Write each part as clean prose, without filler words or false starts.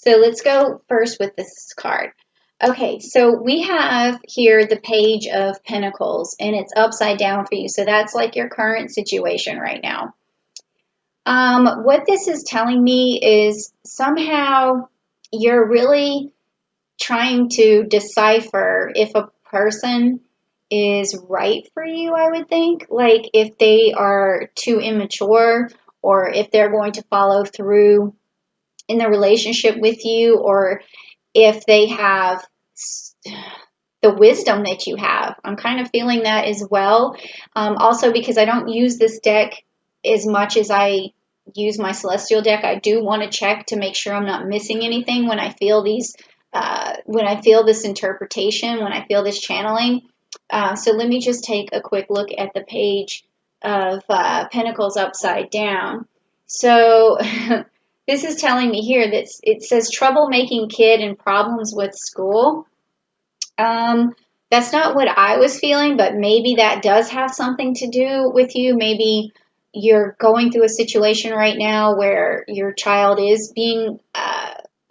So let's go first with this card. Okay, so we have here the Page of Pentacles, and it's upside down for you. So that's like your current situation right now. What this is telling me is somehow you're really trying to decipher if a person is right for you, I would think. Like if they are too immature or if they're going to follow through in the relationship with you, or if they have the wisdom that you have. I'm kind of feeling that as well. Also, because I don't use this deck as much as I use my celestial deck, I do want to check to make sure I'm not missing anything when I feel these, when I feel this interpretation, when I feel this channeling. So let me just take a quick look at the Page of Pentacles upside down. So this is telling me here that it says troublemaking kid and problems with school. That's not what I was feeling, but maybe that does have something to do with you. Maybe you're going through a situation right now where your child is being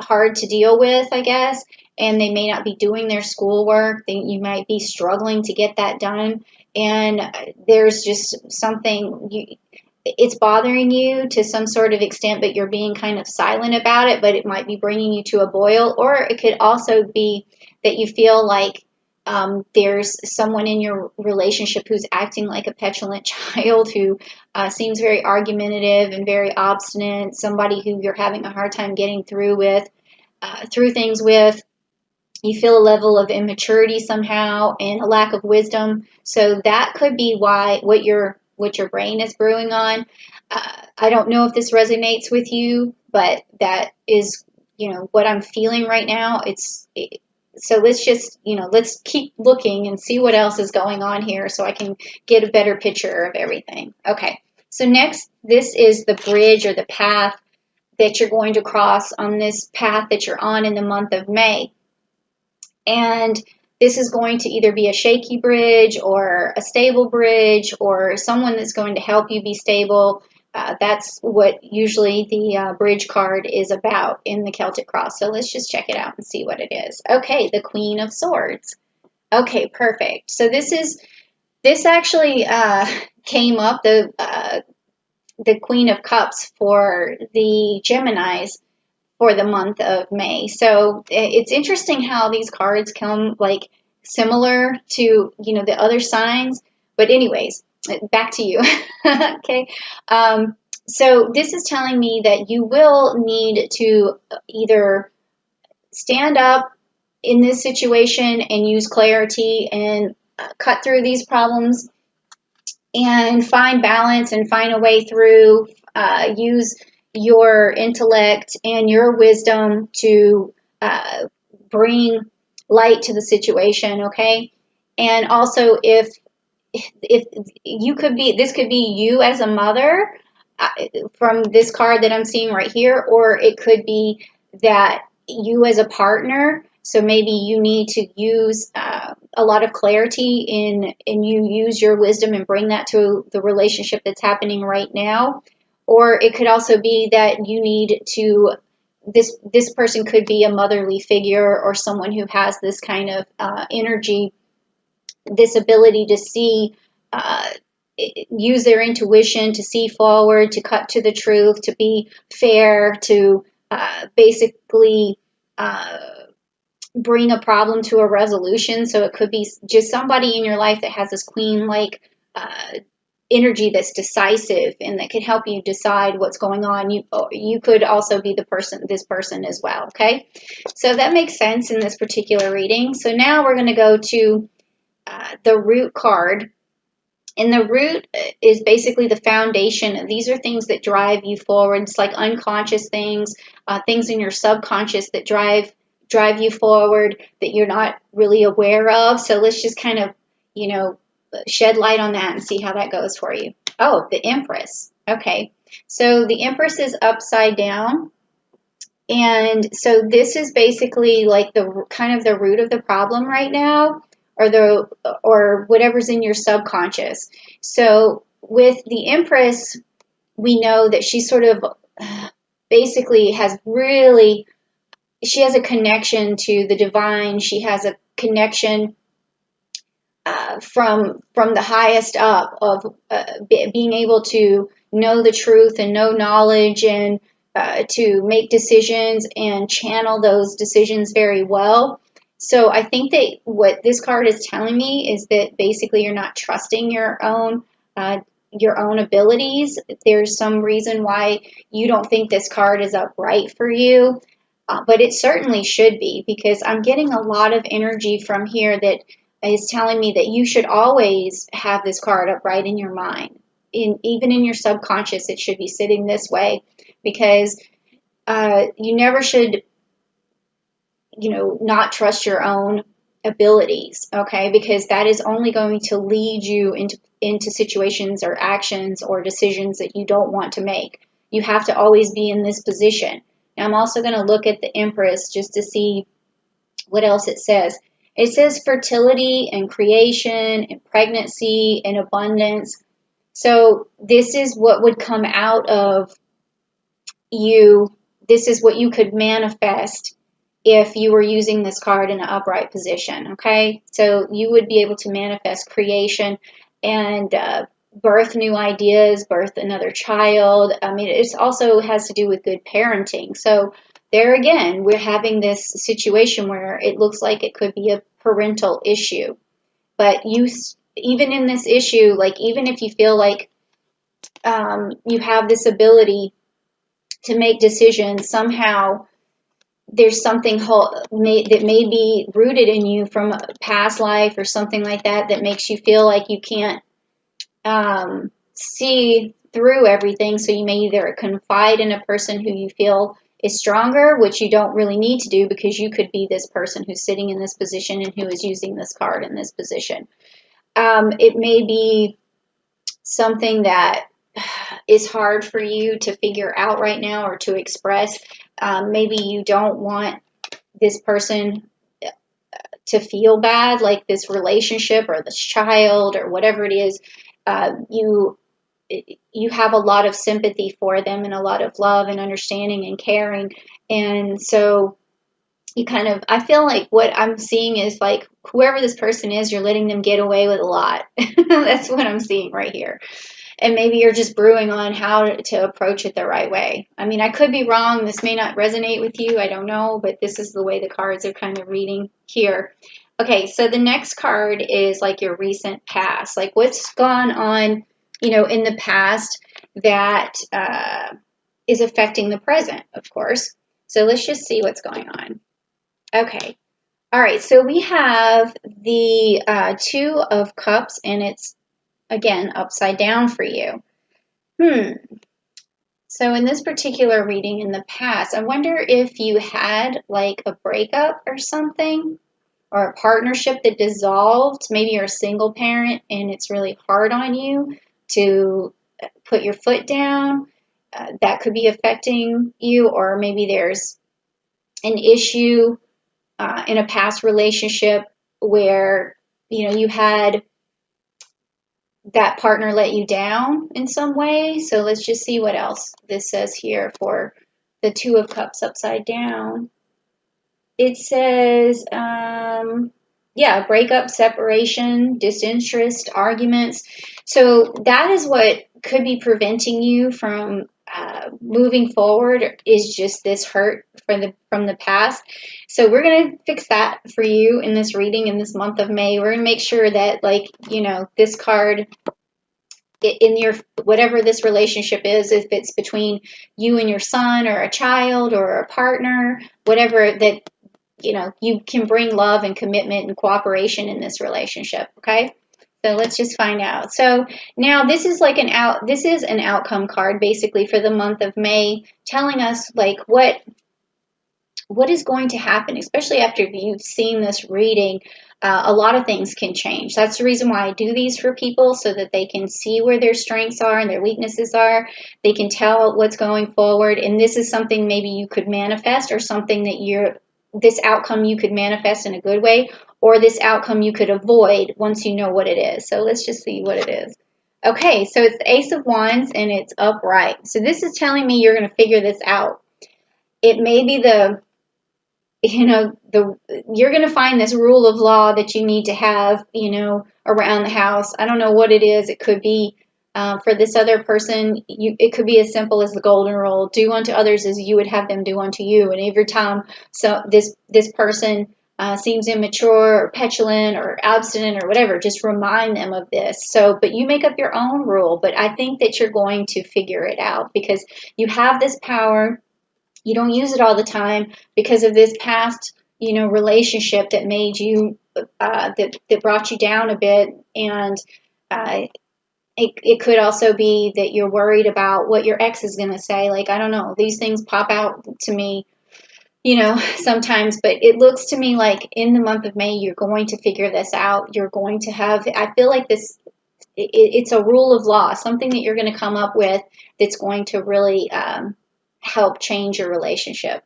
hard to deal with, I guess, and they may not be doing their schoolwork. You might be struggling to get that done, and there's just something it's bothering you to some sort of extent, but you're being kind of silent about it, but it might be bringing you to a boil, or it could also be that you feel like there's someone in your relationship who's acting like a petulant child who seems very argumentative and very obstinate, somebody who you're having a hard time getting through things with. You feel a level of immaturity somehow and a lack of wisdom. So that could be why what your brain is brewing on. I don't know if this resonates with you, but that is what I'm feeling right now. So let's just let's keep looking and see what else is going on here so I can get a better picture of everything. Okay. So next, this is the bridge or the path that you're going to cross on this path that you're on in the month of May. And this is going to either be a shaky bridge or a stable bridge or someone that's going to help you be stable. That's what usually the bridge card is about in the Celtic Cross. So let's just check it out and see what it is. Okay, the Queen of Swords. Okay, perfect. So this actually came up, the Queen of Cups for the Geminis for the month of May. So it's interesting how these cards come like similar to, the other signs. But anyways, back to you. Okay. So this is telling me that you will need to either stand up in this situation and use clarity and cut through these problems and find balance and find a way through, use your intellect and your wisdom to bring light to the situation, okay? And also if you could be, this could be you as a mother from this card that I'm seeing right here, or it could be that you as a partner. So maybe you need to use a lot of clarity and you use your wisdom and bring that to the relationship that's happening right now. Or it could also be that you need to, this person could be a motherly figure or someone who has this kind of energy, this ability to see, use their intuition to see forward, to cut to the truth, to be fair, to basically bring a problem to a resolution. So it could be just somebody in your life that has this queen-like energy that's decisive and that could help you decide what's going on. You could also be this person as well. Okay, so that makes sense in this particular reading. So now we're going to go to the root card. And the root is basically the foundation. These are things that drive you forward. It's like unconscious things, things in your subconscious that drive you forward that you're not really aware of. So let's just kind of, shed light on that and see how that goes for you. Oh, the Empress. Okay. So the Empress is upside down. And so this is basically like the kind of the root of the problem right now, or whatever's in your subconscious. So with the Empress, we know that she sort of basically has really she has a connection to the divine. She has a connection from the highest up of being able to know the truth and know knowledge and to make decisions and channel those decisions very well. So I think that what this card is telling me is that basically you're not trusting your own abilities. There's some reason why you don't think this card is upright for you, but it certainly should be, because I'm getting a lot of energy from here that is telling me that you should always have this card upright in your mind. Even in your subconscious, it should be sitting this way, because you never should, not trust your own abilities, okay? Because that is only going to lead you into situations or actions or decisions that you don't want to make. You have to always be in this position. Now, I'm also going to look at the Empress just to see what else it says. It says fertility and creation and pregnancy and abundance. So this is what would come out of you. This is what you could manifest if you were using this card in an upright position, okay? So you would be able to manifest creation and birth new ideas, birth another child. I mean, it also has to do with good parenting. So there again, we're having this situation where it looks like it could be a parental issue. But even in this issue, like even if you feel like you have this ability to make decisions, somehow there's something that may be rooted in you from a past life or something like that that makes you feel like you can't see through everything. So you may either confide in a person who you feel is stronger, which you don't really need to do, because you could be this person who's sitting in this position and who is using this card in this position. It may be something that is hard for you to figure out right now or to express. Maybe you don't want this person to feel bad, like this relationship or this child or whatever it is. You have a lot of sympathy for them and a lot of love and understanding and caring. And so I feel like what I'm seeing is like whoever this person is, you're letting them get away with a lot. That's what I'm seeing right here. And maybe you're just brewing on how to approach it the right way. I mean, I could be wrong. This may not resonate with you. I don't know, but this is the way the cards are kind of reading here. Okay, so the next card is like your recent past, like what's gone on, in the past that is affecting the present, of course. So let's just see what's going on. Okay. All right, so we have the Two of Cups, and it's again upside down for you. So in this particular reading in the past, I wonder if you had like a breakup or something, or a partnership that dissolved. Maybe you're a single parent and it's really hard on you to put your foot down. That could be affecting you, or maybe there's an issue in a past relationship where you had that partner let you down in some way. So let's just see what else this says here for the Two of Cups upside down. It says, breakup, separation, disinterest, arguments. So that is what could be preventing you from moving forward, is just this hurt from the past. So we're going to fix that for you in this reading in this month of May. We're going to make sure that, this card in your whatever this relationship is, if it's between you and your son or a child or a partner, whatever, that you can bring love and commitment and cooperation in this relationship. Okay. So let's just find out. So now this is like this is an outcome card basically for the month of May, telling us like what is going to happen, especially after you've seen this reading. A lot of things can change. That's the reason why I do these for people, so that they can see where their strengths are and their weaknesses are. They can tell what's going forward. And this is something maybe you could manifest, or something that this outcome you could manifest in a good way, or this outcome you could avoid once you know what it is. So let's just see what it is. Okay, so it's the Ace of Wands and it's upright. So this is telling me you're going to figure this out. It may be you're going to find this rule of law that you need to have, around the house. I don't know what it is. It could be for this other person. It could be as simple as the golden rule: do unto others as you would have them do unto you. And every time this person seems immature or petulant or obstinate or whatever, just remind them of this. But you make up your own rule. But I think that you're going to figure it out because you have this power. You don't use it all the time because of this past, relationship that made you, that brought you down a bit. And uh, it could also be that you're worried about what your ex is going to say. Like, I don't know, these things pop out to me, sometimes, but it looks to me like in the month of May, you're going to figure this out. You're going to have, I feel like it's a rule of law, something that you're going to come up with that's going to really help change your relationship,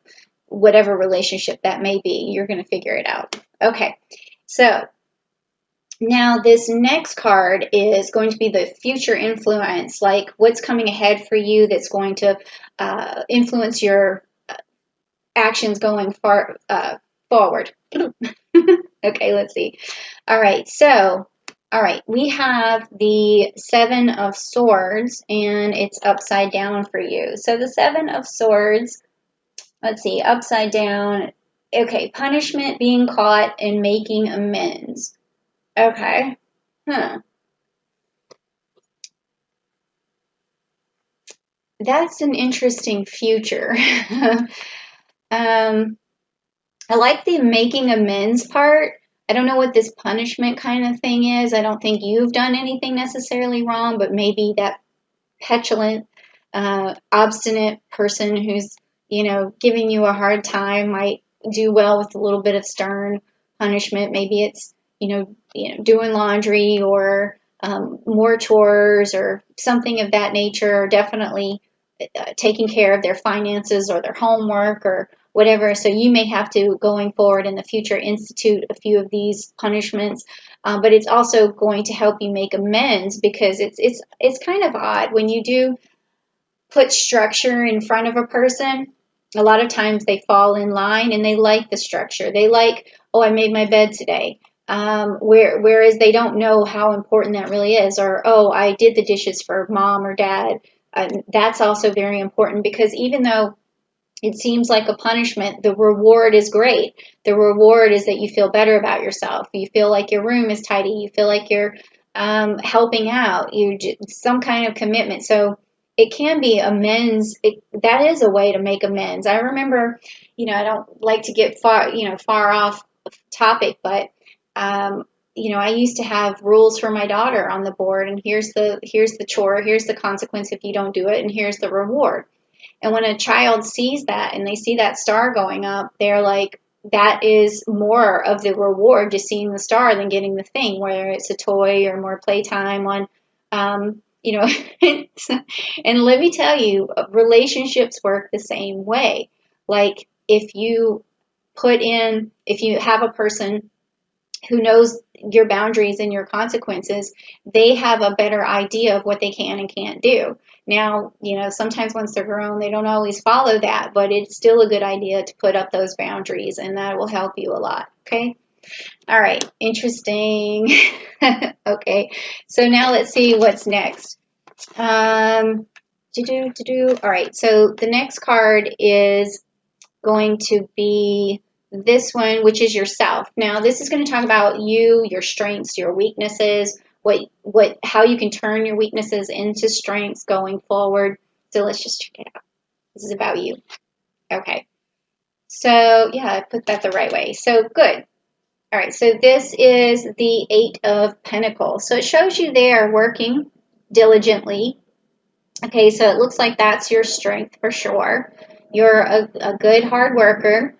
whatever relationship that may be. You're going to figure it out. Okay, so now this next card is going to be the future influence, like what's coming ahead for you that's going to influence your actions going forward. Okay, let's see. All right, so we have the Seven of Swords, and it's upside down for you. So the Seven of Swords, let's see, upside down. Okay, punishment, being caught, and making amends. Okay. Huh. That's an interesting future. I like the making amends part. I don't know what this punishment kind of thing is. I don't think you've done anything necessarily wrong, but maybe that petulant, obstinate person who's, giving you a hard time might do well with a little bit of stern punishment. Maybe it's, doing laundry or more chores or something of that nature, or definitely taking care of their finances or their homework or whatever. So you may have to, going forward in the future, institute a few of these punishments. But it's also going to help you make amends, because it's kind of odd when you do put structure in front of a person. A lot of times they fall in line and they like the structure. They like, oh, I made my bed today. Whereas they don't know how important that really is, or, oh, I did the dishes for mom or dad. That's also very important, because even though it seems like a punishment, the reward is great. The reward is that you feel better about yourself. You feel like your room is tidy. You feel like you're helping out. Some kind of commitment. So it can be amends. That is a way to make amends. I remember, I don't like to get far off topic, but I used to have rules for my daughter on the board, and here's the chore, here's the consequence if you don't do it, and here's the reward. And when a child sees that and they see that star going up, they're like, that is more of the reward, just seeing the star, than getting the thing, whether it's a toy or more playtime on, and let me tell you, relationships work the same way. Like if you have a person who knows your boundaries and your consequences, they have a better idea of what they can and can't do. Now, sometimes once they're grown, they don't always follow that, but it's still a good idea to put up those boundaries, and that will help you a lot. Okay. All right. Interesting. Okay. So now let's see what's next. All right. So the next card is going to be this one, which is yourself. Now, this is going to talk about you, your strengths, your weaknesses, how you can turn your weaknesses into strengths going forward. So let's just check it out. This is about you. Okay. So yeah, I put that the right way. So good. All right. So this is the Eight of Pentacles. So it shows you there working diligently. Okay. So it looks like that's your strength for sure. You're a good hard worker,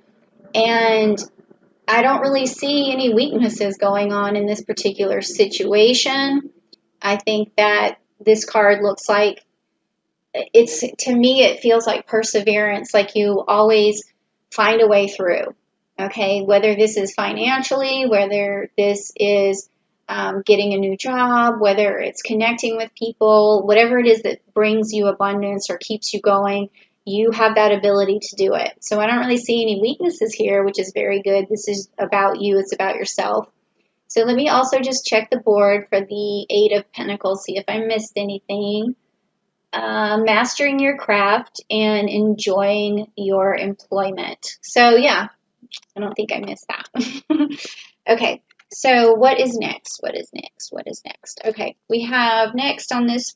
and I don't really see any weaknesses going on in this particular situation. I think that this card looks like to me, it feels like perseverance, like you always find a way through. Okay, whether this is financially, whether this is getting a new job, whether it's connecting with people, whatever it is that brings you abundance or keeps you going, you have that ability to do it. So I don't really see any weaknesses here, which is very good. This is about you. It's about yourself. So let me also just check the board for the Eight of Pentacles, see if I missed anything. Mastering your craft and enjoying your employment. So yeah, I don't think I missed that. Okay, so what is next? What is next? What is next? Okay, we have next on this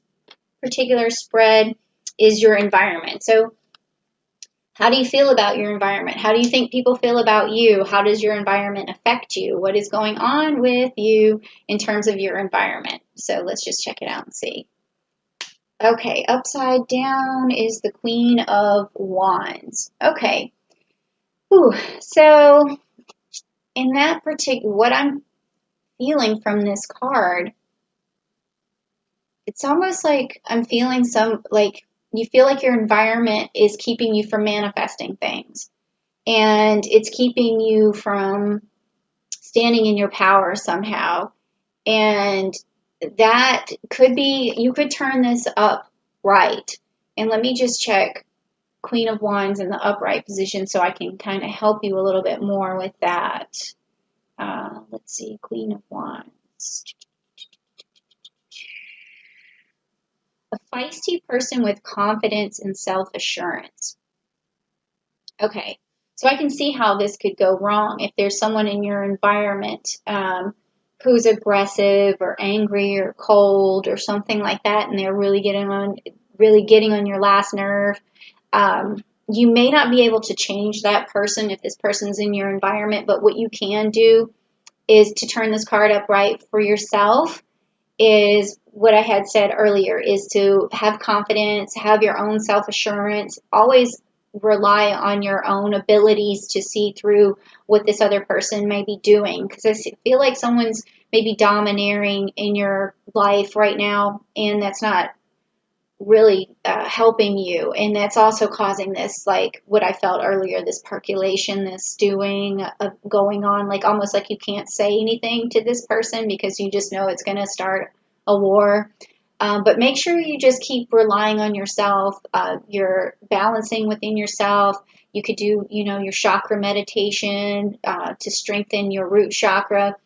particular spread is your environment. So how do you feel about your environment? How do you think people feel about you? How does your environment affect you? What is going on with you in terms of your environment? So let's just check it out and see. Okay, upside down is the Queen of Wands. Okay. Whew. So in that particular, what I'm feeling from this card, it's almost like I'm feeling you feel like your environment is keeping you from manifesting things. And it's keeping you from standing in your power somehow. And that could be, you could turn this up right. And let me just check Queen of Wands in the upright position so I can kind of help you a little bit more with that. Let's see, Queen of Wands. A feisty person with confidence and self-assurance. Okay, so I can see how this could go wrong if there's someone in your environment who's aggressive or angry or cold or something like that, and they're really getting on your last nerve. You may not be able to change that person if this person's in your environment, but what you can do is to turn this card upright for yourself is what I had said earlier, is to have confidence, have your own self-assurance, always rely on your own abilities to see through what this other person may be doing. Because I feel like someone's maybe domineering in your life right now, and that's not really helping you. And that's also causing this, like what I felt earlier, this percolation, this stewing going on, like almost like you can't say anything to this person because you just know it's going to start a war. But make sure you just keep relying on yourself. You're balancing within yourself. You could do, your chakra meditation to strengthen your root chakra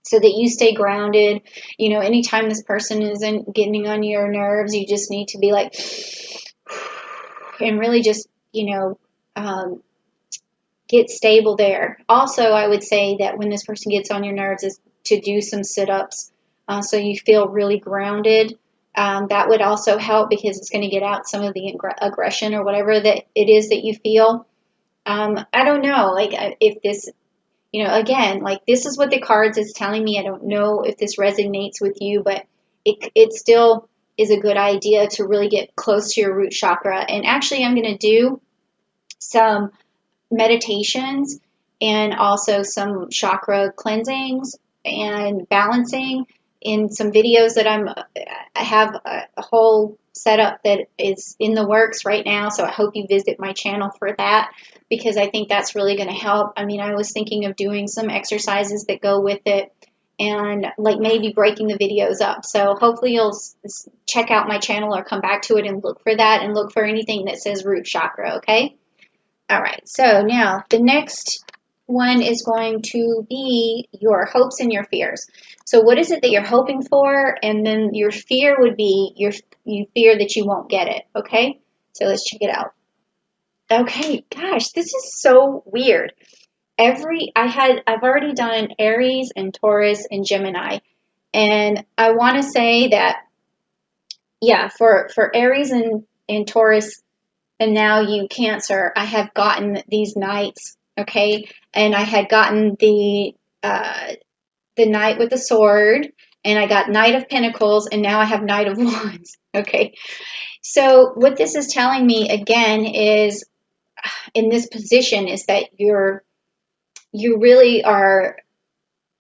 so that you stay grounded. Anytime this person isn't getting on your nerves, you just need to be like, and really just, get stable there. Also, I would say that when this person gets on your nerves is to do some sit-ups so you feel really grounded. That would also help because it's going to get out some of the aggression or whatever that it is that you feel. I don't know, like if this, again, like this is what the cards is telling me. I don't know if this resonates with you, but it still is a good idea to really get close to your root chakra. And actually, I'm going to do some meditations and also some chakra cleansings and balancing in some videos that I have a whole setup that is in the works right now. So I hope you visit my channel for that because I think that's really going to help. I mean, I was thinking of doing some exercises that go with it and like maybe breaking the videos up. So hopefully you'll check out my channel or come back to it and look for that and look for anything that says root chakra, okay? All right, so now the next one is going to be your hopes and your fears. So what is it that you're hoping for? And then your fear would be you fear that you won't get it, okay? So let's check it out. Okay, gosh, this is so weird. I've already done Aries and Taurus and Gemini. And I want to say that, yeah, for Aries and Taurus, and now you Cancer, I have gotten these knights, okay? And I had gotten the Knight with the Sword, and I got Knight of Pentacles, and now I have Knight of Wands, okay? So what this is telling me, again, is in this position is that you really are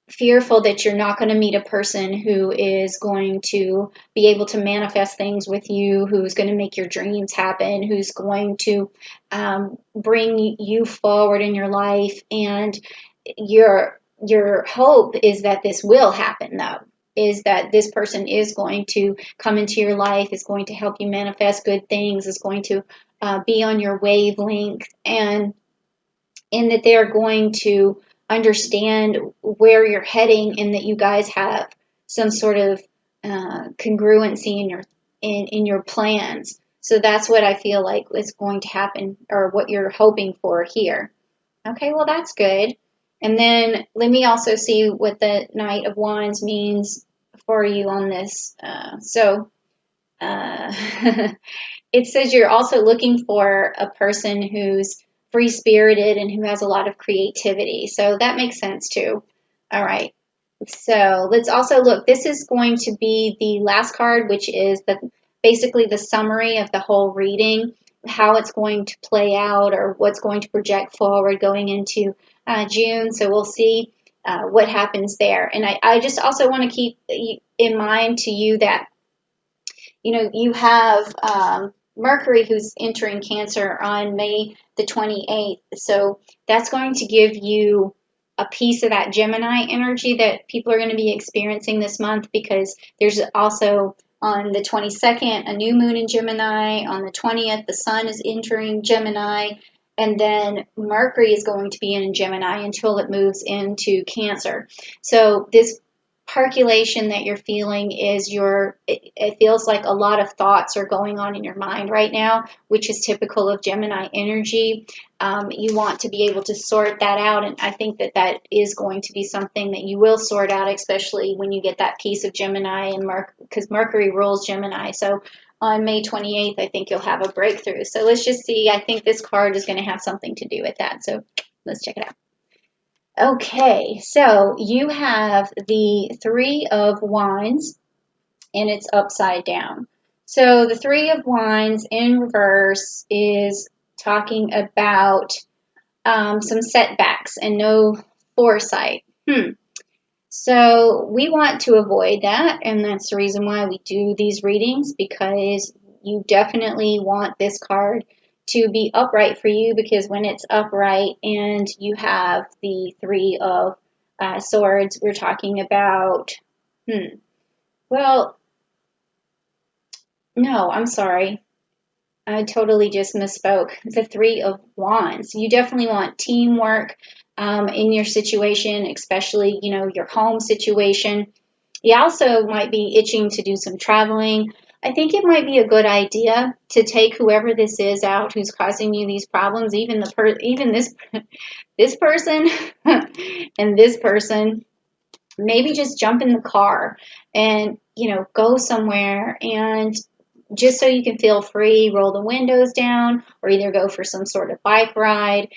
fearful that you're not going to meet a person who is going to be able to manifest things with you, who's going to make your dreams happen, who's going to bring you forward in your life. And your hope is that this will happen, though. is that this person is going to come into your life, is going to help you manifest good things, is going to be on your wavelength, and in that they're going to understand where you're heading, and that you guys have some sort of congruency in your plans. So that's what I feel like is going to happen, or what you're hoping for here. Okay, well, that's good. And then let me also see what the Knight of Wands means for you on this. Uh, it says you're also looking for a person who's free spirited and who has a lot of creativity. So that makes sense too. All right. So let's also look. This is going to be the last card, which is basically the summary of the whole reading, how it's going to play out, or what's going to project forward going into June. So we'll see what happens there. And I just also want to keep in mind to you that, you have Mercury who's entering Cancer on May the 28th. So that's going to give you a piece of that Gemini energy that people are going to be experiencing this month, because there's also on the 22nd a new moon in Gemini. On the 20th, the sun is entering Gemini. And then Mercury is going to be in Gemini until it moves into Cancer. So this percolation that you're feeling is it feels like a lot of thoughts are going on in your mind right now, which is typical of Gemini energy. You want to be able to sort that out, and I think that is going to be something that you will sort out, especially when you get that piece of Gemini, and because Mercury rules Gemini. So on May 28th, I think you'll have a breakthrough. So let's just see. I think this card is going to have something to do with that. So let's check it out. Okay, so you have the Three of Wands, and it's upside down. So the Three of Wands in reverse is talking about some setbacks and no foresight. So we want to avoid that, and that's the reason why we do these readings, because you definitely want this card to be upright for you, because when it's upright and you have the Three of Swords, we're talking about, well, no, I'm sorry. I totally just misspoke. The Three of Wands. You definitely want teamwork in your situation, especially, your home situation. You also might be itching to do some traveling. I think it might be a good idea to take whoever this is out who's causing you these problems, even this person and this person. Maybe just jump in the car and, go somewhere, and just so you can feel free, roll the windows down, or either go for some sort of bike ride.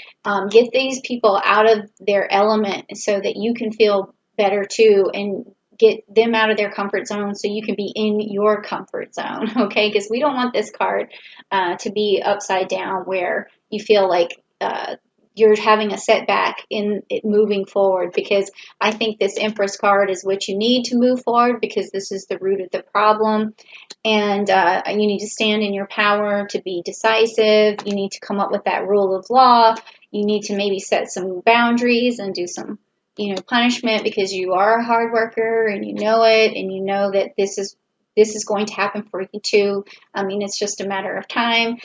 Get these people out of their element so that you can feel better too, and get them out of their comfort zone so you can be in your comfort zone, okay? Because we don't want this card to be upside down where you feel like you're having a setback in it moving forward, because I think this Empress card is what you need to move forward, because this is the root of the problem. And you need to stand in your power to be decisive. You need to come up with that rule of law. You need to maybe set some boundaries and do some, punishment, because you are a hard worker and you know it, and you know that this is going to happen for you too. I mean, it's just a matter of time.